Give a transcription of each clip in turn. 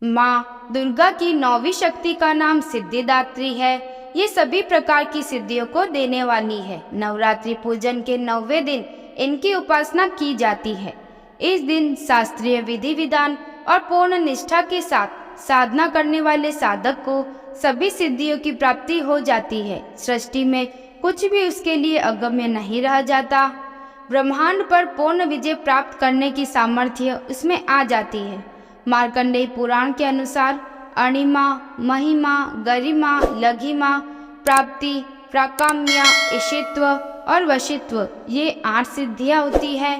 माँ दुर्गा की 9वीं शक्ति का नाम सिद्धिदात्री है। ये सभी प्रकार की सिद्धियों को देने वाली है। नवरात्रि पूजन के 9वें दिन इनकी उपासना की जाती है। इस दिन शास्त्रीय विधि विधान और पूर्ण निष्ठा के साथ साधना करने वाले साधक को सभी सिद्धियों की प्राप्ति हो जाती है। सृष्टि में कुछ भी उसके लिए अगम्य नहीं रह जाता। ब्रह्मांड पर पूर्ण विजय प्राप्त करने की सामर्थ्य उसमें आ जाती है। मार्कंडेय पुराण के अनुसार अणिमा, महिमा, गरिमा, लघिमा, प्राप्ति, प्राकाम्य, ईशित्व और वशित्व ये 8 सिद्धियां होती है।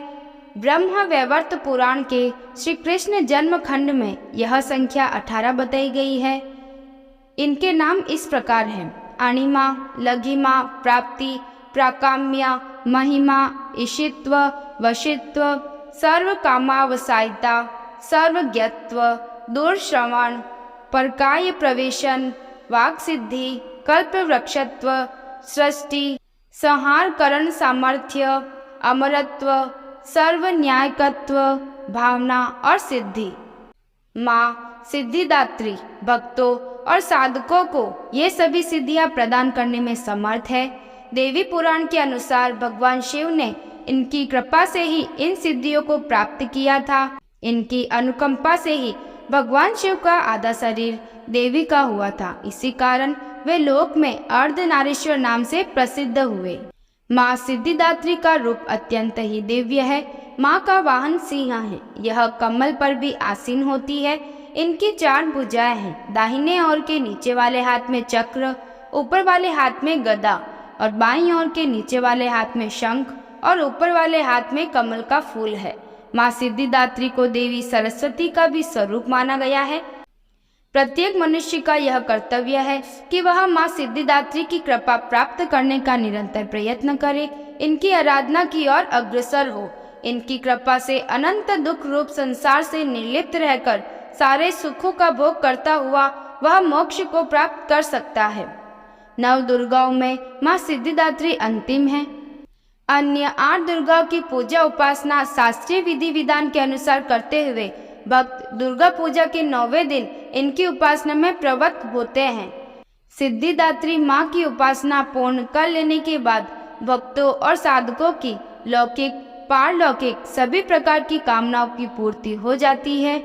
ब्रह्म वैवर्त पुराण के श्री कृष्ण जन्म खंड में यह संख्या 18 बताई गई है। इनके नाम इस प्रकार हैं: अणिमा, लघिमा, प्राप्ति, प्राकाम्य, महिमा, ईशित्व, वशित्व, सर्व कामावसायिता, सर्वज्ञत्व, दूरश्रवण, परकाय प्रवेशन, वाक् सिद्धि, कल्प वृक्षत्व, सृष्टि संहार करण सामर्थ्य, अमरत्व, सर्व न्यायकत्व, भावना और सिद्धि। माँ सिद्धिदात्री भक्तों और साधकों को ये सभी सिद्धियां प्रदान करने में समर्थ है। देवी पुराण के अनुसार भगवान शिव ने इनकी कृपा से ही इन सिद्धियों को प्राप्त किया था। इनकी अनुकंपा से ही भगवान शिव का आधा शरीर देवी का हुआ था। इसी कारण वे लोक में अर्धनारीश्वर नाम से प्रसिद्ध हुए। माँ सिद्धिदात्री का रूप अत्यंत ही दिव्य है। माँ का वाहन सिंह है। यह कमल पर भी आसीन होती है। इनकी 4 भुजाएं हैं। दाहिने ओर के नीचे वाले हाथ में चक्र, ऊपर वाले हाथ में गदा और बाईं ओर के नीचे वाले हाथ में शंख और ऊपर वाले हाथ में कमल का फूल है। माँ सिद्धिदात्री को देवी सरस्वती का भी स्वरूप माना गया है। प्रत्येक मनुष्य का यह कर्तव्य है कि वह माँ सिद्धिदात्री की कृपा प्राप्त करने का निरंतर प्रयत्न करे, इनकी आराधना की ओर अग्रसर हो। इनकी कृपा से अनंत दुख रूप संसार से निर्लिप्त रहकर सारे सुखों का भोग करता हुआ वह मोक्ष को प्राप्त कर सकता है। 9 दुर्गाओं में माँ सिद्धिदात्री अंतिम है। अन्य 8 दुर्गाओं की पूजा उपासना शास्त्रीय विधि विधान के अनुसार करते हुए भक्त दुर्गा पूजा के 9वें दिन इनकी उपासना में प्रवृत्त होते हैं। सिद्धिदात्री माँ की उपासना पूर्ण कर लेने के बाद भक्तों और साधकों की लौकिक पारलौकिक सभी प्रकार की कामनाओं की पूर्ति हो जाती है।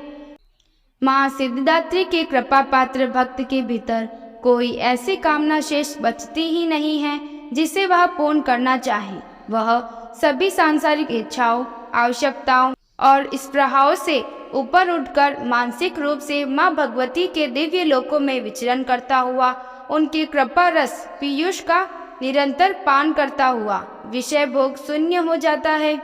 माँ सिद्धिदात्री के कृपा पात्र भक्त के भीतर कोई ऐसी कामना शेष बचती ही नहीं है जिसे वह पूर्ण करना चाहे। वह सभी सांसारिक इच्छाओं, आवश्यकताओं और स्पृहाओं से ऊपर उठकर मानसिक रूप से माँ भगवती के दिव्य लोकों में विचरण करता हुआ उनकी कृपा रस पीयूष का निरंतर पान करता हुआ विषय भोग शून्य हो जाता है।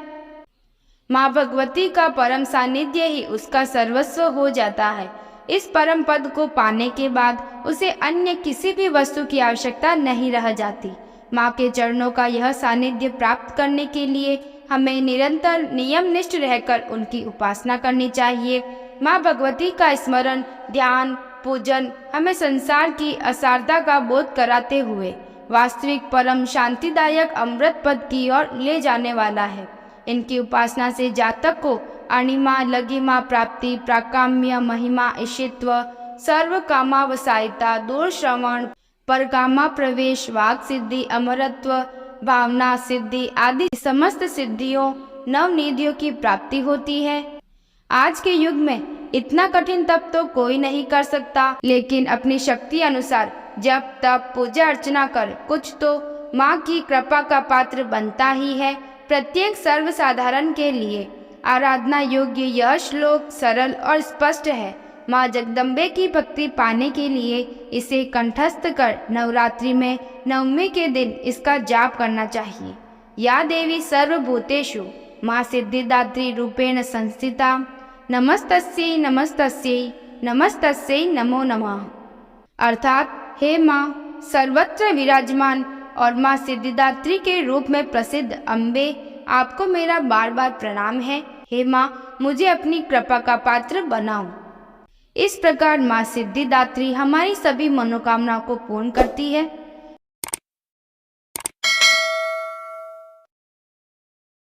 माँ भगवती का परम सानिध्य ही उसका सर्वस्व हो जाता है। इस परम पद को पाने के बाद उसे अन्य किसी भी वस्तु की आवश्यकता नहीं रह जाती। माँ के चरणों का यह सानिध्य प्राप्त करने के लिए हमें निरंतर नियमनिष्ठ रहकर उनकी उपासना करनी चाहिए। माँ भगवती का स्मरण, ध्यान, पूजन हमें संसार की असारता का बोध कराते हुए वास्तविक परम शांतिदायक अमृत पद की ओर ले जाने वाला है। इनकी उपासना से जातक को अणिमा, लघिमा, प्राप्ति, प्राकाम्य, महिमा, ईशित्व, सर्व कामावसायिता, दूरश्रवण, परकामा प्रवेश, वाक् सिद्धि, अमरत्व, भावना सिद्धि आदि समस्त सिद्धियों नवनिधियों की प्राप्ति होती है। आज के युग में इतना कठिन तप तो कोई नहीं कर सकता, लेकिन अपनी शक्ति अनुसार जब तप पूजा अर्चना कर कुछ तो माँ की कृपा का पात्र बनता ही है। प्रत्येक सर्वसाधारण के लिए आराधना योग्य यह श्लोक सरल और स्पष्ट है। माँ जगदम्बे की भक्ति पाने के लिए इसे कंठस्थ कर नवरात्रि में 9वें के दिन इसका जाप करना चाहिए। या देवी सर्वभूतेषु माँ सिद्धिदात्री रूपेण संस्थिता, नमस्तस्यै नमस्तस्यै नमस्तस्यै नमो नमः। अर्थात हे माँ सर्वत्र विराजमान और माँ सिद्धिदात्री के रूप में प्रसिद्ध अम्बे, आपको मेरा बार बार प्रणाम है। हे माँ मुझे अपनी कृपा का पात्र बनाओ। इस प्रकार माँ सिद्धिदात्री हमारी सभी मनोकामनाओं को पूर्ण करती है।